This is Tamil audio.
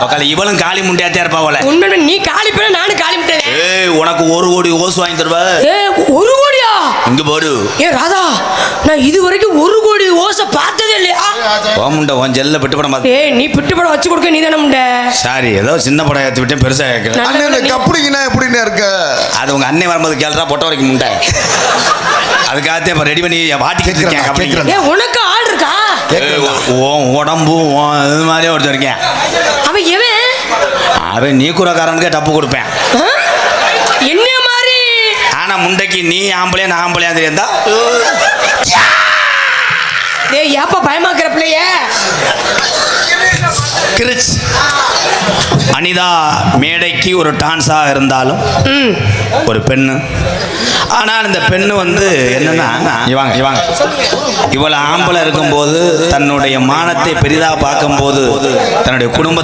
உக்கால இவளும் காளி முண்டையாத்தே இருப்பா போல. உண்மை நீ காளி பேர நானும் காளி முட்டை. ஏய் உனக்கு 1 கோடி ஓசு வாங்கி தருவா. 1 கோடியா? இங்க போடு. ராதா நான் இது வரைக்கும் 1 கோடி ஓசை பார்த்ததே இல்லையா? முண்டை உன் ஜெல்ல பிட்டு படம் பார்த்து. நீ பிட்டு படம் வச்சு கொடுக்க நீ தானே முண்டை. சாரி ஏதோ சின்ன படம் ஏற்றி விட்டேன் பெருசா கேட்கல. அண்ணன் கப்புடிங்கன்னா எப்படின்னு இருக்க? அது உங்க அண்ணன் வரும்போது கேள்றா பொட்ட வரைக்கும் முண்டை. அதுக்காகத்தே இப்போ ரெடி பண்ணி வாட்டி கேட்குறேன். உனக்கு ஆள் இருக்கா? உடம்பு இது மாதிரியே ஒருத்தர் இருக்கேன். அவன் எவன்? அவன் நீ கூறக்காரனுக்கே டப்பு கொடுப்பேன். என்ன மாதிரி? ஆனா முண்டைக்கு நீ ஆம்பளையா நான் ஆம்பளையா தெரியாதா? டேய் ஏப்பா பயமாக்குற பிள்ளைய? கிரிச் அனிதா மேடைக்கு ஒரு டான்ஸாக இருந்தாலும் ஒரு பெண்ணு. ஆனால் இந்த பெண்ணு வந்து என்னன்னா இவளை ஆம்பளை இருக்கும்போது தன்னுடைய மானத்தை பெரிதாக பார்க்கும்போது தன்னுடைய குடும்பத்தை